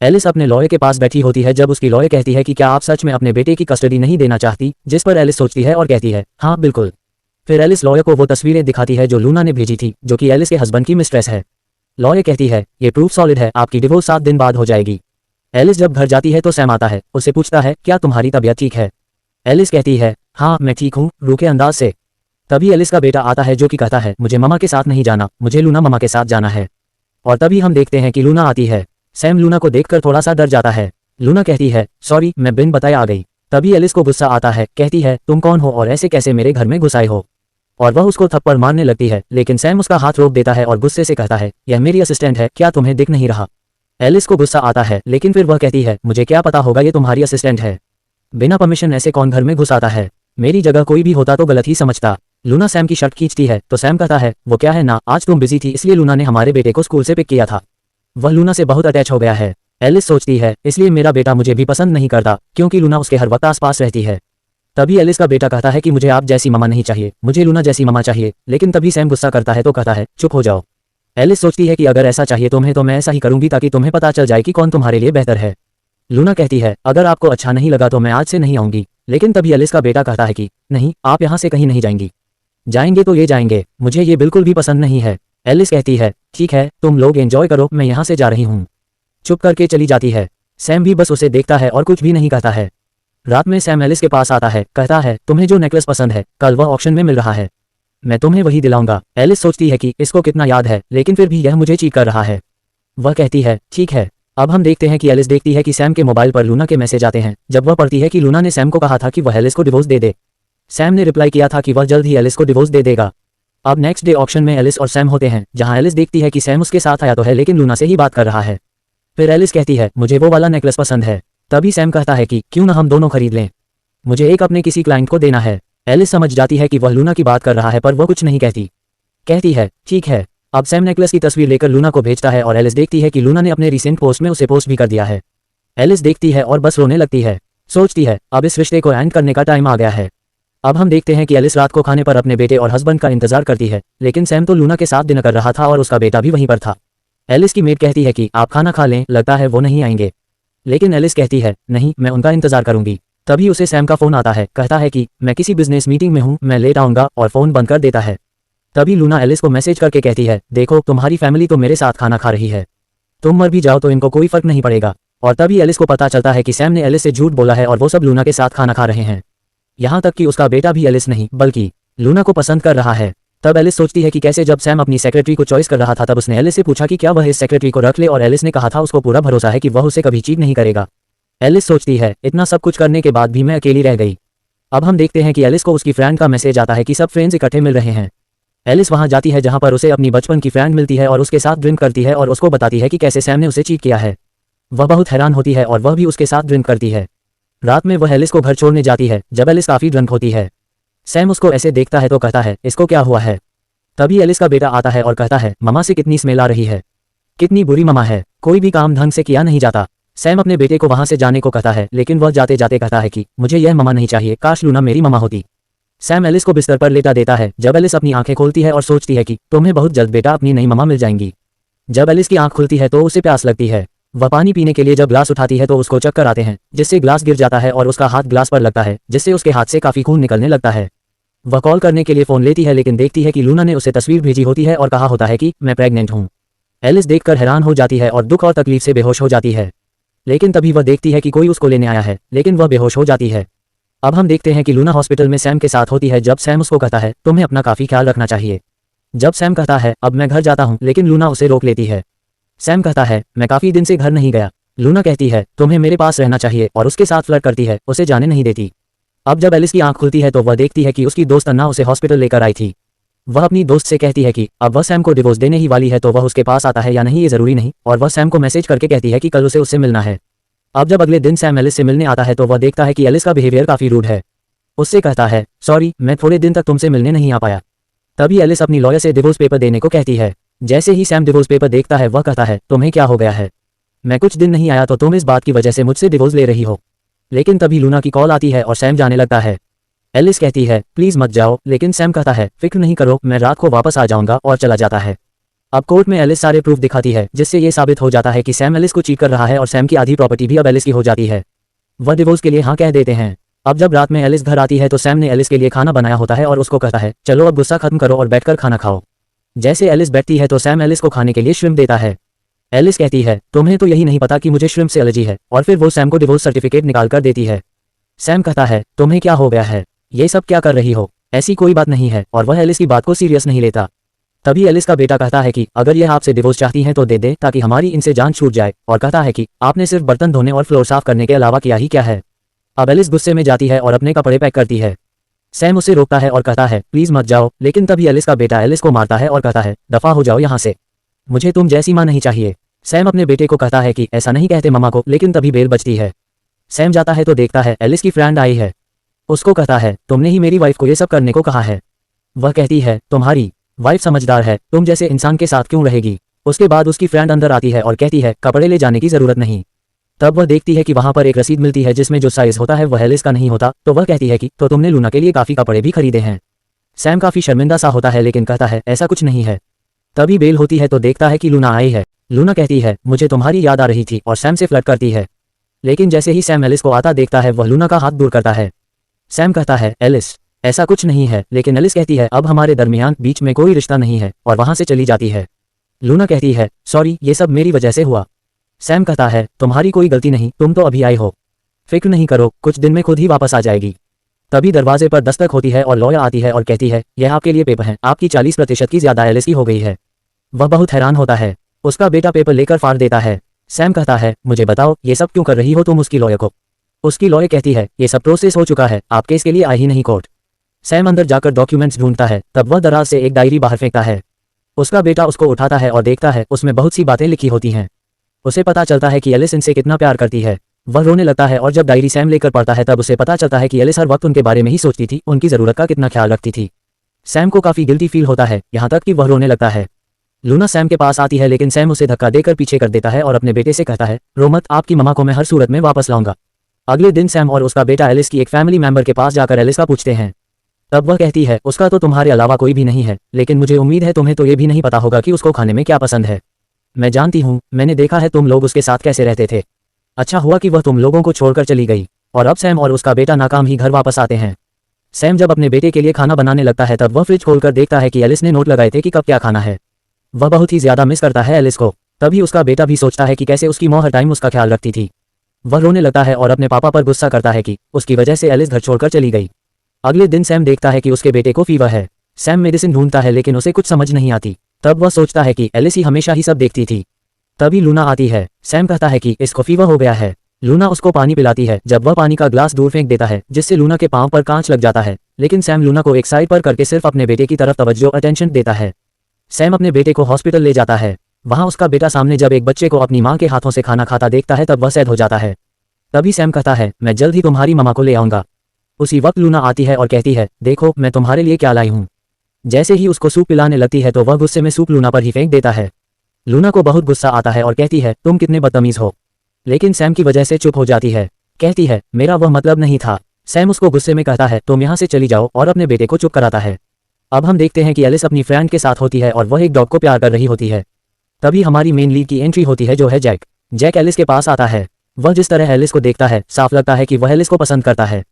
Alice अपने lawyer के पास बैठी होती है जब उसकी लॉयर कहती है कि क्या आप सच में अपने बेटे की कस्टडी नहीं देना चाहती, जिस पर एलिस सोचती है और कहती है हाँ बिल्कुल। फिर एलिस लॉयर को वो तस्वीरें दिखाती है जो लूना ने भेजी थी, जो कि एलिस के हस्बैंड की मिस्ट्रेस है। लॉयर कहती है ये प्रूफ सॉलिड है, आपकी डिवोर्स 7 दिन बाद हो जाएगी। एलिस जब घर जाती है तो सैम आता है, उससे पूछता है क्या तुम्हारी तबीयत ठीक है। एलिस कहती है हाँ मैं ठीक हूँ, रूखे अंदाज से। तभी एलिस का बेटा आता है जो कि कहता है मुझे ममा के साथ नहीं जाना, मुझे लूना ममा के साथ जाना है। और तभी हम देखते हैं कि लूना आती है। सैम लूना को देखकर थोड़ा सा डर जाता है। लूना कहती है सॉरी मैं बिन बताए आ गई। तभी एलिस को गुस्सा आता है, कहती है तुम कौन हो और ऐसे कैसे मेरे घर में घुस आए हो। और वह उसको थप्पड़ मारने लगती है, लेकिन सैम उसका हाथ रोक देता है और गुस्से से कहता है यह मेरी असिस्टेंट है, क्या तुम्हें दिख नहीं रहा। एलिस को गुस्सा आता है, लेकिन फिर वह कहती है मुझे क्या पता होगा ये तुम्हारी असिस्टेंट है, बिना परमिशन ऐसे कौन घर में घुस आता है, मेरी जगह कोई भी होता तो गलत ही समझता। लूना सैम की शर्ट खींचती है तो सैम कहता है वो क्या है ना, आज तुम बिजी थी इसलिए लूना ने हमारे बेटे को स्कूल से पिक किया था। वह लूना से बहुत अटैच हो गया है। एलिस सोचती है इसलिए मेरा बेटा मुझे भी पसंद नहीं करता, क्योंकि लूना उसके हर वक्त आसपास रहती है। तभी एलिस का बेटा कहता है कि मुझे आप जैसी ममा नहीं चाहिए, मुझे लूना जैसी ममा चाहिए। लेकिन तभी सैम गुस्सा करता है तो कहता है चुप हो जाओ। एलिस सोचती है कि अगर ऐसा चाहिए तुम्हें तो मैं ऐसा ही करूंगी ताकि तुम्हें पता चल जाए कि कौन तुम्हारे लिए बेहतर है। लूना कहती है अगर आपको अच्छा नहीं लगा तो मैं आज से नहीं आऊंगी। लेकिन तभी एलिस का बेटा कहता है कि नहीं, आप यहाँ से कहीं नहीं जाएंगी, जाएंगे तो ये जाएंगे, मुझे ये बिल्कुल भी पसंद नहीं है। एलिस कहती है ठीक है तुम लोग एंजॉय करो, मैं यहाँ से जा रही हूँ। चुप करके चली जाती है। सैम भी बस उसे देखता है और कुछ भी नहीं कहता है। रात में सैम एलिस के पास आता है, कहता है तुम्हें जो नेकलेस पसंद है कल वह ऑक्शन में मिल रहा है, मैं तुम्हें वही दिलाऊंगा। एलिस सोचती है कि इसको कितना याद है, लेकिन फिर भी यह मुझे चीट कर रहा है। वह कहती है ठीक है। अब हम देखते हैं कि एलिस देखती है कि सैम के मोबाइल पर लूना के मैसेज आते हैं। जब वह पढ़ती है कि लूना ने सैम को कहा था कि वह एलिस को डिवोर्स दे दे। सैम ने रिप्लाई किया था कि वह जल्द ही एलिस को डिवोर्स दे देगा। अब नेक्स्ट डे ऑक्शन में एलिस और सैम होते हैं, जहां एलिस देखती है कि सैम उसके साथ आया तो है लेकिन लूना से ही बात कर रहा है। फिर एलिस कहती है मुझे वो वाला नेकलेस पसंद है। तभी सैम कहता है कि क्यों ना हम दोनों खरीद लें, मुझे एक अपने किसी क्लाइंट को देना है। एलिस समझ जाती है कि वह लूना की बात कर रहा है पर वह कुछ नहीं कहती, कहती है ठीक है। अब सैम नेकलेस की तस्वीर लेकर लूना को भेजता है और एलिस देखती है कि लूना ने अपने रिसेंट पोस्ट में उसे पोस्ट भी कर दिया है। एलिस देखती है और बस रोने लगती है, सोचती है अब इस रिश्ते को एंड करने का टाइम आ गया है। अब हम देखते हैं कि एलिस रात को खाने पर अपने बेटे और हस्बैंड का इंतजार करती है, लेकिन सैम तो लूना के साथ डिनर कर रहा था और उसका बेटा भी वहीं पर था। एलिस की मेड कहती है कि आप खाना खा लें, लगता है वो नहीं आएंगे। लेकिन एलिस कहती है नहीं, मैं उनका इंतजार करूंगी। तभी उसे सैम का फोन आता है, कहता है कि मैं किसी बिजनेस मीटिंग में हूँ, मैं लेट आऊंगा, और फोन बंद कर देता है। तभी लूना एलिस को मैसेज करके कहती है देखो तुम्हारी फैमिली तो मेरे साथ खाना खा रही है, तुम मर भी जाओ तो इनको कोई फर्क नहीं पड़ेगा। और तभी एलिस को पता चलता है कि सैम ने एलिस से झूठ बोला है और वो सब लूना के साथ खाना खा रहे हैं। यहाँ तक कि उसका बेटा भी एलिस नहीं बल्कि लूना को पसंद कर रहा है। तब एलिस सोचती है कि कैसे जब सैम अपनी सेक्रेटरी को चॉइस कर रहा था तब उसने एलिस से पूछा कि क्या वह इस सेक्रेटरी को रख ले, और एलिस ने कहा था उसको पूरा भरोसा है कि वह उसे कभी चीट नहीं करेगा। एलिस सोचती है इतना सब कुछ करने के बाद भी मैं अकेली रह गई। अब हम देखते हैं कि एलिस को उसकी फ्रेंड का मैसेज आता है कि सब फ्रेंड्स इकट्ठे मिल रहे हैं। एलिस वहां जाती है जहां पर उसे अपनी बचपन की फ्रेंड मिलती है और उसके साथ ड्रिंक करती है और उसको बताती है कि कैसे सैम ने उसे चीट किया है। वह बहुत हैरान होती है और वह भी उसके साथ ड्रिंक करती है। रात में वह एलिस को घर छोड़ने जाती है जब एलिस काफी ड्रंक होती है। सैम उसको ऐसे देखता है तो कहता है इसको क्या हुआ है। तभी एलिस का बेटा आता है और कहता है ममा से कितनी स्मेल आ रही है, कितनी बुरी ममा है, कोई भी काम ढंग से किया नहीं जाता। सैम अपने बेटे को वहां से जाने को कहता है, लेकिन वह जाते जाते कहता है कि मुझे यह ममा नहीं चाहिए, काश लूना मेरी ममा होती। सैम एलिस को बिस्तर पर लेटा देता है। जब एलिस अपनी आंखें खोलती है और सोचती है कि तुम्हें बहुत जल्द बेटा अपनी नई ममा मिल जाएंगी। जब एलिस की आंख खुलती है तो उसे प्यास लगती है। वह पानी पीने के लिए जब ग्लास उठाती है तो उसको चक्कर आते हैं, जिससे ग्लास गिर जाता है और उसका हाथ ग्लास पर लगता है, जिससे उसके हाथ से काफी खून निकलने लगता है। वह कॉल करने के लिए फोन लेती है, लेकिन देखती है कि लूना ने उसे तस्वीर भेजी होती है और कहा होता है कि मैं प्रेग्नेंट हूँ। एलिस देखकर हैरान हो जाती है और दुख और तकलीफ से बेहोश हो जाती है। लेकिन तभी वह देखती है कि कोई उसको लेने आया है, लेकिन वह बेहोश हो जाती है। अब हम देखते हैं कि लूना हॉस्पिटल में सैम के साथ होती है जब सैम उसको कहता है तुम्हें अपना काफी ख्याल रखना चाहिए। जब सैम कहता है अब मैं घर जाता हूँ, लेकिन लूना उसे रोक लेती है। सैम कहता है मैं काफी दिन से घर नहीं गया। लूना कहती है तुम्हें मेरे पास रहना चाहिए और उसके साथ फ्लर्ट करती है, उसे जाने नहीं देती। अब जब एलिस की आंख खुलती है तो वह देखती है कि उसकी दोस्त अन्ना उसे हॉस्पिटल लेकर आई थी। वह अपनी दोस्त से कहती है कि अब वह सैम को डिवोर्स देने ही वाली है तो वह उसके पास आता है या नहीं ये जरूरी नहीं, और वह सैम को मैसेज करके कहती है कि कल उसे उससे मिलना है। अब जब अगले दिन सैम एलिस से मिलने आता है तो वह देखता है कि एलिस का बिहेवियर काफी रूड है। उससे कहता है सॉरी मैं थोड़े दिन तक तुमसे मिलने नहीं आ पाया। तभी एलिस अपनी लॉयर से डिवोर्स पेपर देने को कहती है। जैसे ही सैम डिवोर्स पेपर देखता है वह कहता है तुम्हें क्या हो गया है, मैं कुछ दिन नहीं आया तो तुम इस बात की वजह से मुझसे डिवोर्स ले रही हो। लेकिन तभी लूना की कॉल आती है और सैम जाने लगता है। एलिस कहती है प्लीज मत जाओ, लेकिन सैम कहता है फिक्र नहीं करो, मैं रात को वापस आ जाऊंगा, और चला जाता है। अब कोर्ट में एलिस सारे प्रूफ दिखाती है जिससे ये साबित हो जाता है कि सैम एलिस को चीट कर रहा है और सैम की आधी प्रॉपर्टी भी अब एलिस की हो जाती है। वह डिवोर्स के लिए हाँ कह देते हैं। अब जब रात में एलिस घर आती है तो सैम ने एलिस के लिए खाना बनाया होता है और उसको कहता है चलो अब गुस्सा खत्म करो और बैठकर खाना खाओ। जैसे एलिस बैठती है तो सैम एलिस को खाने के लिए श्रिम्प देता है। एलिस कहती है तुम्हें तो यही नहीं पता कि मुझे श्रिम्प से एलर्जी है, और फिर वो सैम को डिवोर्स सर्टिफिकेट निकाल कर देती है। सैम कहता है तुम्हें क्या हो गया है, ये सब क्या कर रही हो, ऐसी कोई बात नहीं है, और वह एलिस की बात को सीरियस नहीं लेता। तभी एलिस का बेटा कहता है कि अगर यह आपसे डिवोर्स चाहती हैं तो दे दे ताकि हमारी इनसे जान छूट जाए, और कहता है कि आपने सिर्फ बर्तन धोने और फ्लोर साफ करने के अलावा किया ही क्या है। अब एलिस गुस्से में जाती है और अपने कपड़े पैक करती है। सैम उसे रोकता है और कहता है प्लीज मत जाओ, लेकिन तभी एलिस का बेटा एलिस को मारता है और कहता है दफा हो जाओ यहाँ से, मुझे तुम जैसी माँ नहीं चाहिए। सैम अपने बेटे को कहता है कि ऐसा नहीं कहते मम्मा को, लेकिन तभी बेल बजती है। सैम जाता है तो देखता है एलिस की फ्रेंड आई है। उसको कहता है तुमने ही मेरी वाइफ को ये सब करने को कहा है। वह कहती है तुम्हारी वाइफ समझदार है, तुम जैसे इंसान के साथ क्यों रहेगी। उसके बाद उसकी फ्रेंड अंदर आती है और कहती है कपड़े ले जाने की जरूरत नहीं। तब वह देखती है कि वहां पर एक रसीद मिलती है जिसमें जो साइज होता है वह एलिस का नहीं होता, तो वह कहती है कि तो तुमने लूना के लिए काफी कपड़े भी खरीदे हैं। सैम काफी शर्मिंदा सा होता है लेकिन कहता है ऐसा कुछ नहीं है। तभी बेल होती है तो देखता है कि लूना आई है। लूना कहती है मुझे तुम्हारी याद आ रही थी और सैम से फ्लर्ट करती है, लेकिन जैसे ही सैम एलिस को आता देखता है वह लूना का हाथ दूर करता है। सैम कहता है एलिस ऐसा कुछ नहीं है, लेकिन एलिस कहती है अब हमारे दरमियान बीच में कोई रिश्ता नहीं है, और वहां से चली जाती है। लूना कहती है सॉरी, ये सब मेरी वजह से हुआ। सैम कहता है तुम्हारी कोई गलती नहीं, तुम तो अभी आई हो, फिक्र नहीं करो, कुछ दिन में खुद ही वापस आ जाएगी। तभी दरवाजे पर दस्तक होती है और लॉयर आती है और कहती है यह आपके लिए पेपर है, आपकी 40% की ज्यादा एलिस की हो गई है। वह बहुत हैरान होता है। उसका बेटा पेपर लेकर फाड़ देता है। सैम कहता है मुझे बताओ ये सब क्यों कर रही हो तुम उसकी लॉयर को। उसकी लॉयर कहती है ये सब प्रोसेस हो चुका है, आप केस के लिए आए ही नहीं कोर्ट। सैम अंदर जाकर डॉक्यूमेंट्स ढूंढता है, तब वह दराज से एक डायरी बाहर फेंकता है। उसका बेटा उसको उठाता है और देखता है उसमें बहुत सी बातें लिखी होती हैं। उसे पता चलता है कि एलिस इनसे कितना प्यार करती है। वह रोने लगता है और जब डायरी सैम लेकर पढ़ता है तब उसे पता चलता है कि एलिस हर वक्त उनके बारे में ही सोचती थी, उनकी जरूरत का कितना ख्याल रखती थी। सैम को काफी गिल्टी फील होता है, यहाँ तक कि वह रोने लगता है। लूना सैम के पास आती है लेकिन सैम उसे धक्का देकर पीछे कर देता है और अपने बेटे से कहता है रो मत, आपकी मम्मा को मैं हर सूरत में वापस लाऊंगा। अगले दिन सैम और उसका बेटा एलिस की एक फैमिली मेंबर के पास जाकर एलिस का पूछते हैं। तब वह कहती है उसका तो तुम्हारे अलावा कोई भी नहीं है, लेकिन मुझे उम्मीद है तुम्हें तो ये भी नहीं पता होगा कि उसको खाने में क्या पसंद है। मैं जानती हूँ, मैंने देखा है तुम लोग उसके साथ कैसे रहते थे। अच्छा हुआ कि वह तुम लोगों को छोड़कर चली गई। और अब सैम और उसका बेटा नाकाम ही घर वापस आते हैं। सैम जब अपने बेटे के लिए खाना बनाने लगता है तब वह फ्रिज खोलकर देखता है कि एलिस ने नोट लगाए थे कि कब क्या खाना है। वह बहुत ही ज्यादा मिस करता है एलिस को। तभी उसका बेटा भी सोचता है कि कैसे उसकी माँ हर टाइम उसका ख्याल रखती थी। वह रोने लगता है और अपने पापा पर गुस्सा करता है कि उसकी वजह से एलिस घर छोड़कर चली गई। अगले दिन सैम देखता है कि उसके बेटे को फीवर है। सैम मेडिसिन ढूंढता है लेकिन उसे कुछ समझ नहीं आती। तब वह सोचता है कि एलिस ही हमेशा ही सब देखती थी। तभी लूना आती है। सैम कहता है कि इसको फीवर हो गया है। लूना उसको पानी पिलाती है। जब वह पानी का ग्लास दूर फेंक देता है जिससे लूना के पांव पर कांच लग जाता है, लेकिन सैम लूना को एक साइड पर करके सिर्फ अपने बेटे की तरफ तवज्जो अटेंशन देता है। सैम अपने बेटे को हॉस्पिटल ले जाता है। वहां उसका बेटा सामने जब एक बच्चे को अपनी माँ के हाथों से खाना खाता देखता है तब वह सैद हो जाता है। तभी सैम कहता है मैं जल्द ही तुम्हारी मम्मा को ले आऊंगा। उसी वक्त लूना आती है और कहती है देखो मैं तुम्हारे लिए क्या लाई हूँ। जैसे ही उसको सूप पिलाने लगती है तो वह गुस्से में सूप लूना पर ही फेंक देता है। लूना को बहुत गुस्सा आता है और कहती है तुम कितने बदतमीज हो, लेकिन सैम की वजह से चुप हो जाती है। कहती है मेरा वह मतलब नहीं था। सैम उसको गुस्से में कहता है तुम यहाँ से चली जाओ और अपने बेटे को चुप कराता है। अब हम देखते हैं कि एलिस अपनी फ्रेंड के साथ होती है और वह एक डॉग को प्यार कर रही होती है। तभी हमारी मेन लीड की एंट्री होती है जो है जैक। जैक एलिस के पास आता है। वह जिस तरह एलिस को देखता है साफ लगता है कि वह एलिस को पसंद करता है।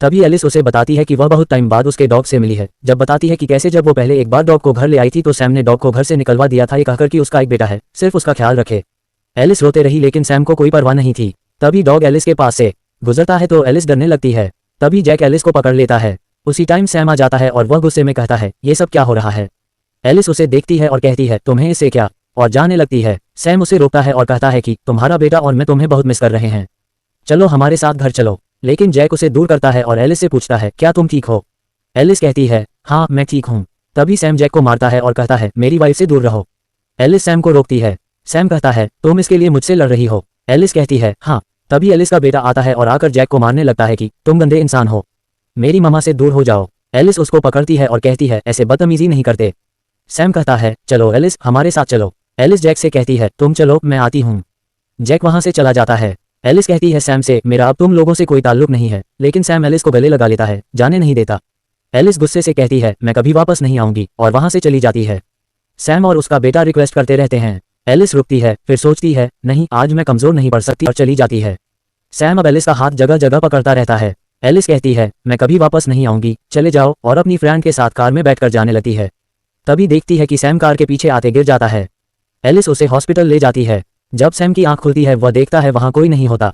तभी एलिस उसे बताती है कि वह बहुत टाइम बाद उसके डॉग से मिली है। जब बताती है कि कैसे जब वो पहले एक बार डॉग को घर ले आई थी तो सैम ने डॉग को घर से निकलवा दिया था ये कहकर कि उसका एक बेटा है, सिर्फ उसका ख्याल रखे। एलिस रोते रही लेकिन सैम को कोई परवाह नहीं थी। तभी डॉग एलिस के पास से गुजरता है तो एलिस डरने लगती है। तभी जैक एलिस को पकड़ लेता है। उसी टाइम सैम आ जाता है और वह गुस्से में कहता है ये सब क्या हो रहा है। एलिस उसे देखती है और कहती है तुम्हें इससे क्या, और जाने लगती है। सैम उसे रोकता है और कहता है कि तुम्हारा बेटा और मैं तुम्हें बहुत मिस कर रहे हैं, चलो हमारे साथ घर चलो। लेकिन जैक उसे दूर करता है और एलिस से पूछता है क्या तुम ठीक हो। एलिस कहती है हाँ मैं ठीक हूँ। तभी सैम जैक को मारता है और कहता है मेरी वाइफ से दूर रहो। एलिस सैम को रोकती है। सैम कहता है तुम इसके लिए मुझसे लड़ रही हो। एलिस कहती है हाँ। तभी एलिस का बेटा आता है और आकर जैक को मारने लगता है कि तुम गंदे इंसान हो, मेरी मम्मा से दूर हो जाओ। एलिस उसको पकड़ती है और कहती है ऐसे बदतमीजी नहीं करते। सैम कहता है चलो एलिस हमारे साथ चलो। एलिस जैक से कहती है तुम चलो मैं आती हूँ। जैक वहां से चला जाता है। एलिस कहती है सैम से मेरा अब तुम लोगों से कोई ताल्लुक नहीं है, लेकिन सैम एलिस को गले लगा लेता है, जाने नहीं देता। एलिस गुस्से से कहती है मैं कभी वापस नहीं आऊंगी और वहां से चली जाती है। सैम और उसका बेटा रिक्वेस्ट करते रहते हैं। एलिस रुकती है, फिर सोचती है नहीं आज मैं कमजोर नहीं पड़ सकती और चली जाती है। सैम अब एलिस का हाथ जगह जगह पकड़ता रहता है। एलिस कहती है मैं कभी वापस नहीं आऊंगी, चले जाओ, और अपनी फ्रेंड के साथ कार में बैठकर जाने लगती है। तभी देखती है कि सैम कार के पीछे आते गिर जाता है। एलिस उसे हॉस्पिटल ले जाती है। जब सैम की आंख खुलती है वह देखता है वहां कोई नहीं होता।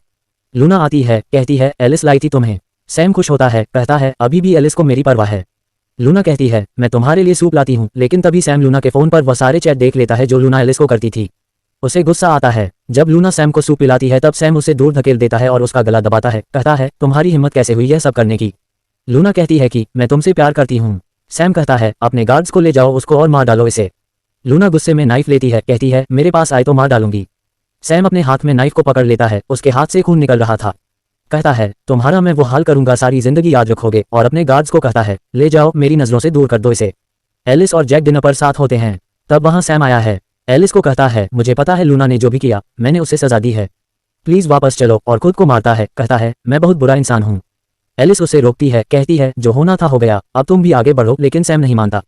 लूना आती है, कहती है एलिस लाई थी तुम्हें। सैम खुश होता है, कहता है अभी भी एलिस को मेरी परवाह है। लूना कहती है मैं तुम्हारे लिए सूप लाती हूँ, लेकिन तभी सैम लूना के फोन पर वह सारे चैट देख लेता है जो लूना एलिस को करती थी। उसे गुस्सा आता है। जब लूना सैम को सूप पिलाती है तब सैम उसे दूर धकेल देता है और उसका गला दबाता है, कहता है तुम्हारी हिम्मत कैसे हुई यह सब करने की। लूना कहती है कि मैं तुमसे प्यार करती हूँ। सैम कहता है अपने गार्ड्स को ले जाओ उसको और मार डालो इसे। लूना गुस्से में नाइफ लेती है, कहती है मेरे पास आए तो मार डालूंगी। सैम अपने हाथ में नाइफ को पकड़ लेता है, उसके हाथ से खून निकल रहा था। कहता है तुम्हारा मैं वो हाल करूंगा सारी जिंदगी याद रखोगे, और अपने गार्ड्स को कहता है ले जाओ मेरी नजरों से दूर कर दो इसे। एलिस और जैक डिनर पर साथ होते हैं। तब वहां सैम आया है। एलिस को कहता है मुझे पता है लूना ने जो भी किया मैंने उसे सजा दी है, प्लीज वापस चलो, और खुद को मारता है, कहता है मैं बहुत बुरा इंसान हूँ। एलिस उसे रोकती है, कहती है जो होना था हो गया, अब तुम भी आगे बढ़ो, लेकिन सैम नहीं मानता।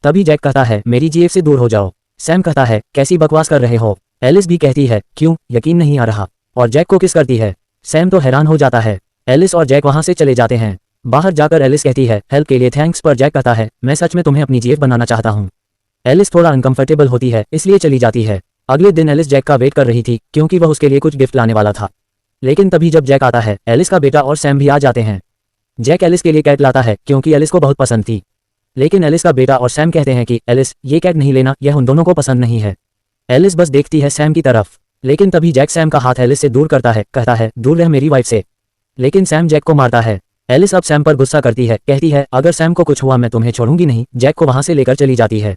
तभी जैक कहता है मेरी जीएफ से दूर हो जाओ। सैम कहता है कैसी बकवास कर रहे हो। एलिस भी कहती है क्यों यकीन नहीं आ रहा, और जैक को किस करती है। सैम तो हैरान हो जाता है। एलिस और जैक वहां से चले जाते हैं। बाहर जाकर एलिस कहती है हेल्प के लिए थैंक्स, पर जैक कहता है मैं सच में तुम्हें अपनी जीएफ बनाना चाहता हूँ। एलिस थोड़ा अनकंफर्टेबल होती है, इसलिए चली जाती है। अगले दिन एलिस जैक का वेट कर रही थी क्योंकि वह उसके लिए कुछ गिफ्ट लाने वाला था। लेकिन तभी जब जैक आता है एलिस का बेटा और सैम भी आ जाते हैं। जैक एलिस के लिए कैट लाता है क्योंकि एलिस को बहुत पसंद थी, लेकिन एलिस का बेटा और सैम कहते हैं कि एलिस ये कैट नहीं लेना, यह उन दोनों को पसंद नहीं है। एलिस बस देखती है सैम की तरफ, लेकिन तभी जैक सैम का हाथ एलिस से दूर करता है, कहता है दूर रह मेरी वाइफ से। लेकिन सैम जैक को मारता है। एलिस अब सैम पर गुस्सा करती है, कहती है अगर सैम को कुछ हुआ मैं तुम्हें छोड़ूंगी नहीं। जैक को वहां से लेकर चली जाती है।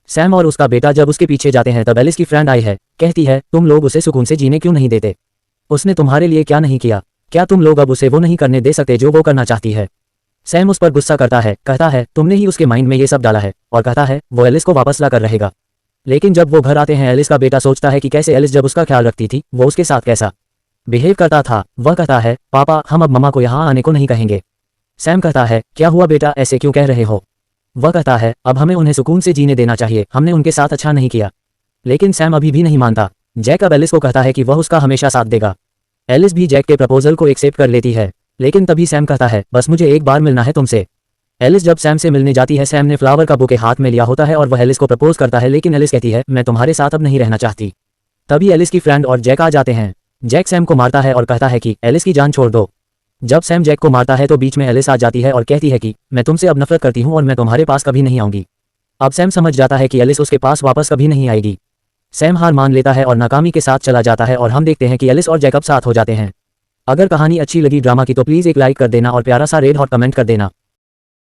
सैम और उसका बेटा जब उसके पीछे जाते हैं तब एलिस की फ्रेंड आई है, कहती है तुम लोग उसे सुकून से जीने क्यों नहीं देते, उसने तुम्हारे लिए क्या नहीं किया, क्या तुम लोग अब उसे वो नहीं करने दे सकते जो वो करना चाहती है। सैम उस पर गुस्सा करता है, कहता है तुमने ही उसके माइंड में ये सब डाला है, और कहता है वो एलिस को वापस ला कर रहेगा। लेकिन जब वो घर आते हैं एलिस का बेटा सोचता है कि कैसे एलिस जब उसका ख्याल रखती थी वो उसके साथ कैसा बिहेव करता था। वह कहता है पापा हम अब मम्मा को यहाँ आने को नहीं कहेंगे। सैम कहता है क्या हुआ बेटा, ऐसे क्यों कह रहे हो। वह कहता है अब हमें उन्हें सुकून से जीने देना चाहिए, हमने उनके साथ अच्छा नहीं किया। लेकिन सैम अभी भी नहीं मानता। जैक अब एलिस को कहता है कि वह उसका हमेशा साथ देगा। एलिस भी जैक के प्रपोजल को एक्सेप्ट कर लेती है, लेकिन तभी सैम कहता है बस मुझे एक बार मिलना है तुमसे। एलिस जब सैम से मिलने जाती है सैम ने फ्लावर का बुके हाथ में लिया होता है और वह एलिस को प्रपोज करता है, लेकिन एलिस कहती है मैं तुम्हारे साथ अब नहीं रहना चाहती। तभी एलिस की फ्रेंड और जैक आ जाते हैं। जैक सैम को मारता है और कहता है कि एलिस की जान छोड़ दो। जब सैम जैक को मारता है तो बीच में एलिस आ जाती है और कहती है कि मैं तुमसे अब नफरत करती हूँ और मैं तुम्हारे पास कभी नहीं आऊंगी। अब सैम समझ जाता है कि एलिस उसके पास वापस कभी नहीं आएगी। सैम हार मान लेता है और नाकामी के साथ चला जाता है, और हम देखते हैं कि एलिस और जैक अब साथ हो जाते हैं। अगर कहानी अच्छी लगी ड्रामा की तो प्लीज़ एक लाइक कर देना और प्यारा सा रेड हॉट कमेंट कर देना।